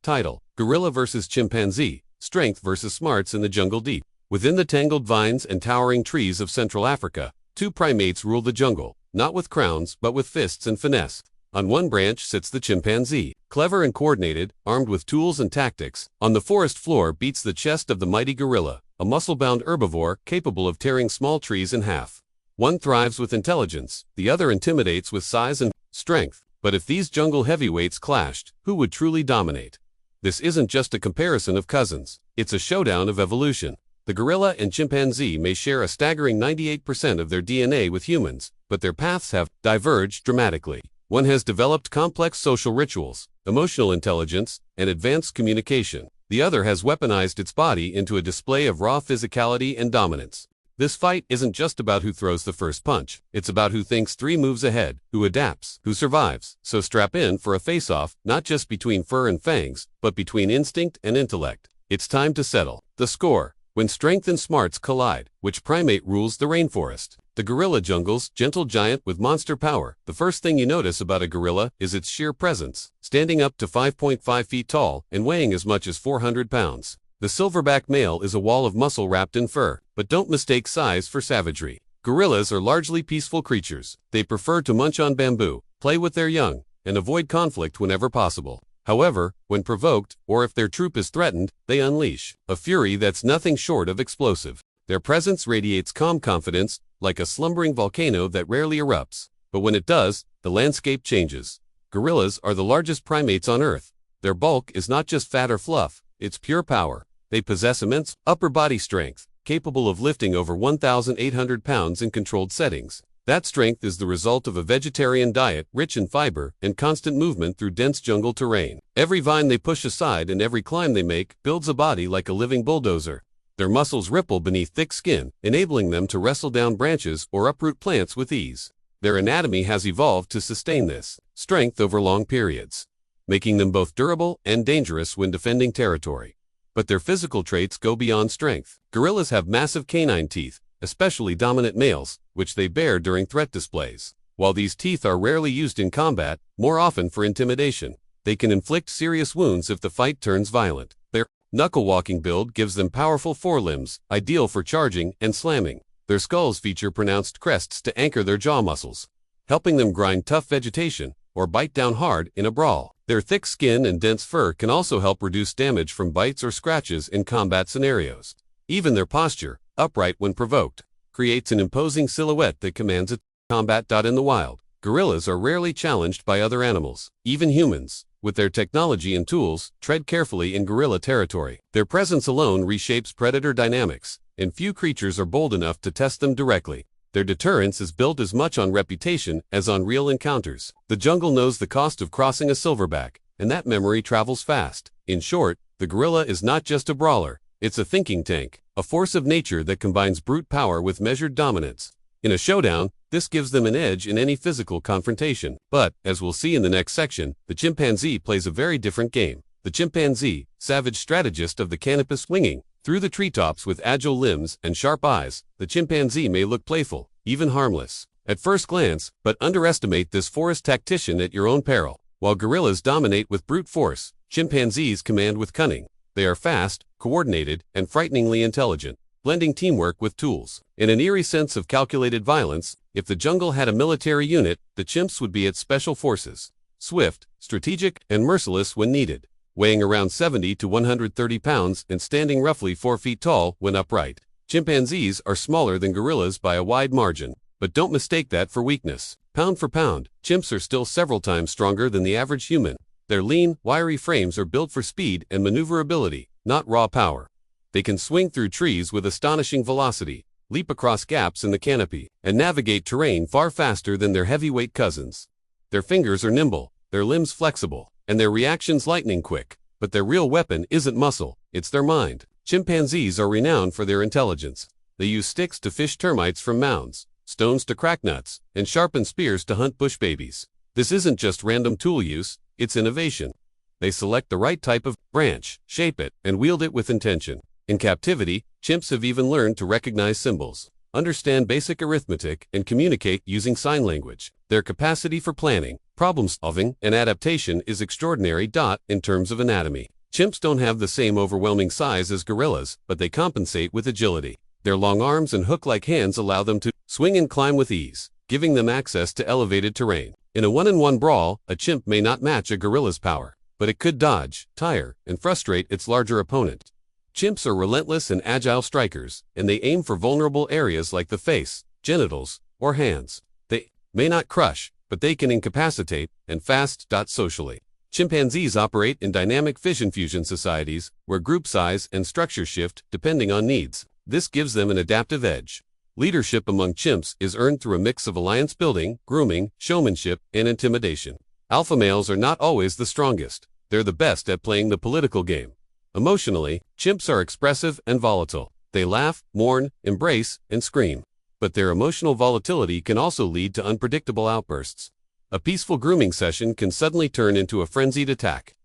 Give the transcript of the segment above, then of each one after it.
title, Gorilla vs. Chimpanzee, Strength vs. Smarts in the Jungle Deep. Within the tangled vines and towering trees of Central Africa, two primates rule the jungle, not with crowns but with fists and finesse. On one branch sits the chimpanzee, clever and coordinated, armed with tools and tactics. On the forest floor beats the chest of the mighty gorilla, a muscle-bound herbivore capable of tearing small trees in half. One thrives with intelligence, the other intimidates with size and strength. But if these jungle heavyweights clashed, who would truly dominate? This isn't just a comparison of cousins, it's a showdown of evolution. The gorilla and chimpanzee may share a staggering 98% of their DNA with humans, but their paths have diverged dramatically. One has developed complex social rituals, emotional intelligence, and advanced communication. The other has weaponized its body into a display of raw physicality and dominance. This fight isn't just about who throws the first punch. It's about who thinks 3 moves ahead, who adapts, who survives. So strap in for a face-off, not just between fur and fangs, but between instinct and intellect. It's time to settle the score. When strength and smarts collide, which primate rules the rainforest? The gorilla jungle's gentle giant with monster power. The first thing you notice about a gorilla is its sheer presence, standing up to 5.5 feet tall and weighing as much as 400 pounds. The silverback male is a wall of muscle wrapped in fur, but don't mistake size for savagery. Gorillas are largely peaceful creatures. They prefer to munch on bamboo, play with their young, and avoid conflict whenever possible. However, when provoked, or if their troop is threatened, they unleash a fury that's nothing short of explosive. Their presence radiates calm confidence, like a slumbering volcano that rarely erupts. But when it does, the landscape changes. Gorillas are the largest primates on Earth. Their bulk is not just fat or fluff, it's pure power. They possess immense upper body strength, capable of lifting over 1,800 pounds in controlled settings. That strength is the result of a vegetarian diet rich in fiber and constant movement through dense jungle terrain. Every vine they push aside and every climb they make builds a body like a living bulldozer. Their muscles ripple beneath thick skin, enabling them to wrestle down branches or uproot plants with ease. Their anatomy has evolved to sustain this strength over long periods, making them both durable and dangerous when defending territory. But their physical traits go beyond strength. Gorillas have massive canine teeth, especially dominant males, which they bear during threat displays. While these teeth are rarely used in combat, more often for intimidation, they can inflict serious wounds if the fight turns violent. Their knuckle-walking build gives them powerful forelimbs, ideal for charging and slamming. Their skulls feature pronounced crests to anchor their jaw muscles, helping them grind tough vegetation or bite down hard in a brawl. Their thick skin and dense fur can also help reduce damage from bites or scratches in combat scenarios. Even their posture, upright when provoked, creates an imposing silhouette that commands a combat. In the wild, gorillas are rarely challenged by other animals. Even humans, with their technology and tools, tread carefully in gorilla territory. Their presence alone reshapes predator dynamics, and few creatures are bold enough to test them directly. Their deterrence is built as much on reputation as on real encounters. The jungle knows the cost of crossing a silverback, and that memory travels fast. In short, the gorilla is not just a brawler, it's a thinking tank, a force of nature that combines brute power with measured dominance. In a showdown, this gives them an edge in any physical confrontation. But, as we'll see in the next section, the chimpanzee plays a very different game. The chimpanzee, savage strategist of the canopy swinging through the treetops with agile limbs and sharp eyes, the chimpanzee may look playful, even harmless, at first glance, but underestimate this forest tactician at your own peril. While gorillas dominate with brute force, chimpanzees command with cunning. They are fast, coordinated, and frighteningly intelligent, blending teamwork with tools. In an eerie sense of calculated violence, if the jungle had a military unit, the chimps would be its special forces. Swift, strategic, and merciless when needed. Weighing around 70 to 130 pounds and standing roughly 4 feet tall when upright. Chimpanzees are smaller than gorillas by a wide margin, but don't mistake that for weakness. Pound for pound, chimps are still several times stronger than the average human. Their lean, wiry frames are built for speed and maneuverability, not raw power. They can swing through trees with astonishing velocity, leap across gaps in the canopy, and navigate terrain far faster than their heavyweight cousins. Their fingers are nimble, their limbs flexible, and their reactions lightning quick. But their real weapon isn't muscle, it's their mind. Chimpanzees are renowned for their intelligence. They use sticks to fish termites from mounds, stones to crack nuts, and sharpen spears to hunt bush babies. This isn't just random tool use, it's innovation. They select the right type of branch, shape it, and wield it with intention. In captivity, chimps have even learned to recognize symbols, understand basic arithmetic, and communicate using sign language. Their capacity for planning, problem solving, and adaptation is extraordinary. In terms of anatomy, Chimps don't have the same overwhelming size as gorillas, but they compensate with agility. Their long arms and hook-like hands allow them to swing and climb with ease, giving them access to elevated terrain. In a one-on-one brawl, a chimp may not match a gorilla's power, but it could dodge, tire, and frustrate its larger opponent. Chimps are relentless and agile strikers, and they aim for vulnerable areas like the face, genitals, or hands. They may not crush, but they can incapacitate, and fast. Socially, chimpanzees operate in dynamic fission-fusion societies, where group size and structure shift depending on needs. This gives them an adaptive edge. Leadership among chimps is earned through a mix of alliance building, grooming, showmanship, and intimidation. Alpha males are not always the strongest. They're the best at playing the political game. Emotionally, chimps are expressive and volatile. They laugh, mourn, embrace, and scream. But their emotional volatility can also lead to unpredictable outbursts. A peaceful grooming session can suddenly turn into a frenzied attack.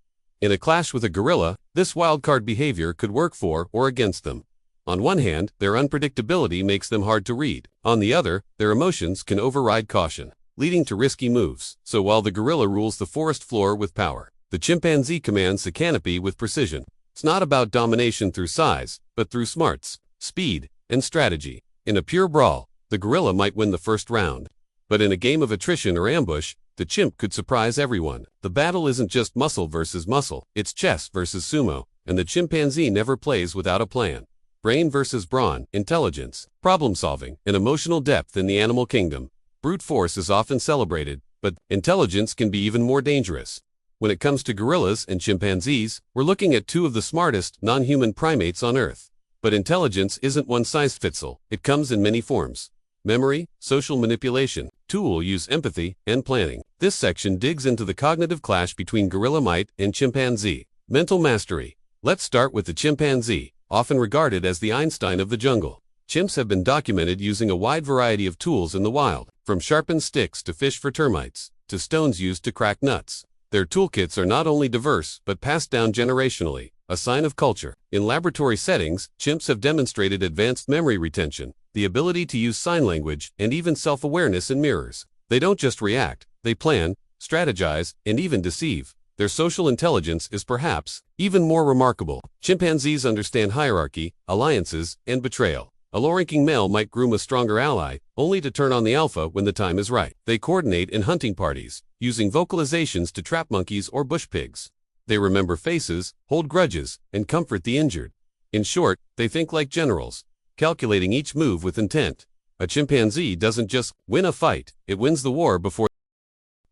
In a clash with a gorilla, this wildcard behavior could work for or against them. On one hand, their unpredictability makes them hard to read. On the other, their emotions can override caution, leading to risky moves. So while the gorilla rules the forest floor with power, the chimpanzee commands the canopy with precision. It's not about domination through size, but through smarts, speed, and strategy. In a pure brawl, the gorilla might win the first round. But in a game of attrition or ambush, the chimp could surprise everyone. The battle isn't just muscle versus muscle, it's chess versus sumo, and the chimpanzee never plays without a plan. Brain versus brawn, intelligence, problem-solving, and emotional depth in the animal kingdom. Brute force is often celebrated, but intelligence can be even more dangerous. When it comes to gorillas and chimpanzees, we're looking at two of the smartest non-human primates on Earth. But intelligence isn't one-size-fits-all. It comes in many forms. Memory, social manipulation, tool use, empathy, and planning. This section digs into the cognitive clash between gorilla might and chimpanzee. Mental mastery. Let's start with the chimpanzee, often regarded as the Einstein of the jungle. Chimps have been documented using a wide variety of tools in the wild, from sharpened sticks to fish for termites, to stones used to crack nuts. Their toolkits are not only diverse, but passed down generationally, a sign of culture. In laboratory settings, chimps have demonstrated advanced memory retention, the ability to use sign language, and even self-awareness in mirrors. They don't just react, they plan, strategize, and even deceive. Their social intelligence is perhaps even more remarkable. Chimpanzees understand hierarchy, alliances, and betrayal. A low-ranking male might groom a stronger ally, only to turn on the alpha when the time is right. They coordinate in hunting parties, using vocalizations to trap monkeys or bush pigs. They remember faces, hold grudges, and comfort the injured. In short, they think like generals, calculating each move with intent. A chimpanzee doesn't just win a fight, it wins the war before.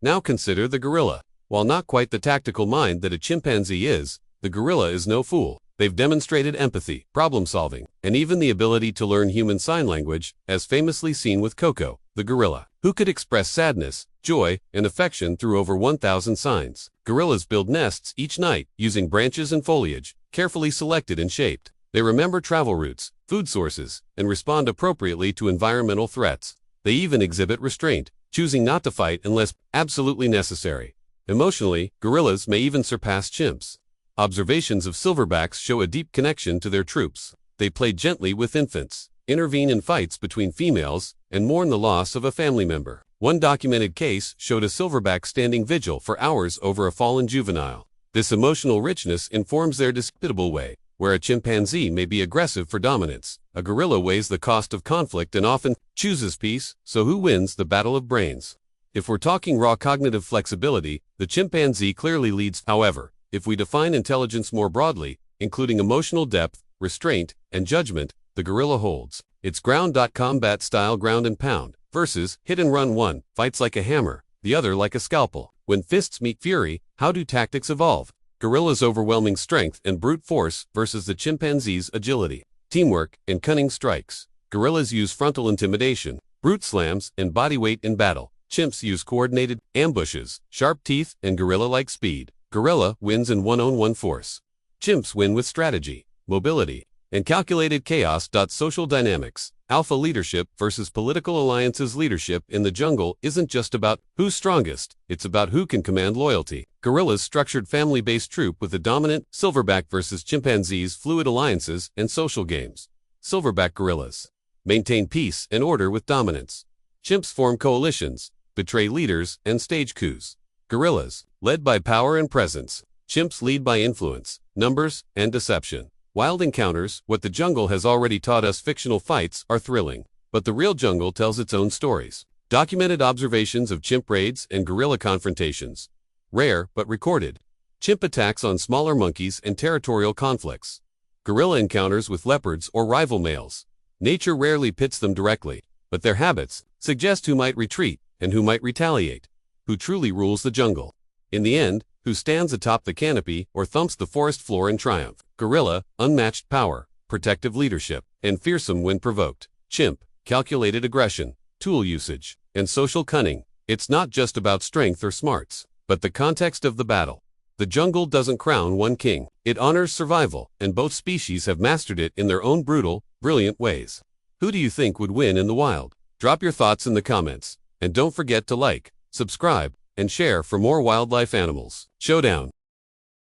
Now consider the gorilla. While not quite the tactical mind that a chimpanzee is, the gorilla is no fool. They've demonstrated empathy, problem-solving, and even the ability to learn human sign language, as famously seen with Coco, the gorilla, who could express sadness, joy, and affection through over 1,000 signs. Gorillas build nests each night using branches and foliage, carefully selected and shaped. They remember travel routes, food sources, and respond appropriately to environmental threats. They even exhibit restraint, choosing not to fight unless absolutely necessary. Emotionally, gorillas may even surpass chimps. Observations of silverbacks show a deep connection to their troops. They play gently with infants, intervene in fights between females, and mourn the loss of a family member. One documented case showed a silverback standing vigil for hours over a fallen juvenile. This emotional richness informs their disputable way. Where a chimpanzee may be aggressive for dominance, a gorilla weighs the cost of conflict and often chooses peace. So who wins the battle of brains? If we're talking raw cognitive flexibility, the chimpanzee clearly leads. However, if we define intelligence more broadly, including emotional depth, restraint, and judgment, the gorilla holds. It's ground.combat style ground and pound, versus hit and run. One fights like a hammer, the other like a scalpel. When fists meet fury, how do tactics evolve? Gorilla's overwhelming strength and brute force versus the chimpanzee's agility, teamwork, and cunning strikes. Gorillas use frontal intimidation, brute slams, and body weight in battle. Chimps use coordinated ambushes, sharp teeth, and gorilla-like speed. Gorilla wins in one-on-one force. Chimps win with strategy, mobility, and calculated chaos. Social dynamics. Alpha leadership versus political alliances. Leadership in the jungle isn't just about who's strongest, it's about who can command loyalty. Gorillas structured family-based troop with the dominant, silverback versus chimpanzees, fluid alliances, and social games. Silverback gorillas maintain peace and order with dominance. Chimps form coalitions, betray leaders, and stage coups. Gorillas, led by power and presence. Chimps lead by influence, numbers, and deception. Wild encounters, what the jungle has already taught us. Fictional fights are thrilling, but the real jungle tells its own stories. Documented observations of chimp raids and gorilla confrontations. Rare, but recorded. Chimp attacks on smaller monkeys and territorial conflicts. Gorilla encounters with leopards or rival males. Nature rarely pits them directly, but their habits suggest who might retreat and who might retaliate. Who truly rules the jungle? In the end, who stands atop the canopy or thumps the forest floor in triumph? Gorilla, unmatched power, protective leadership, and fearsome when provoked. Chimp, calculated aggression, tool usage, and social cunning. It's not just about strength or smarts, but the context of the battle. The jungle doesn't crown one king. It honors survival, and both species have mastered it in their own brutal, brilliant ways. Who do you think would win in the wild? Drop your thoughts in the comments, and don't forget to like, subscribe, and share for more wildlife animals. Showdown.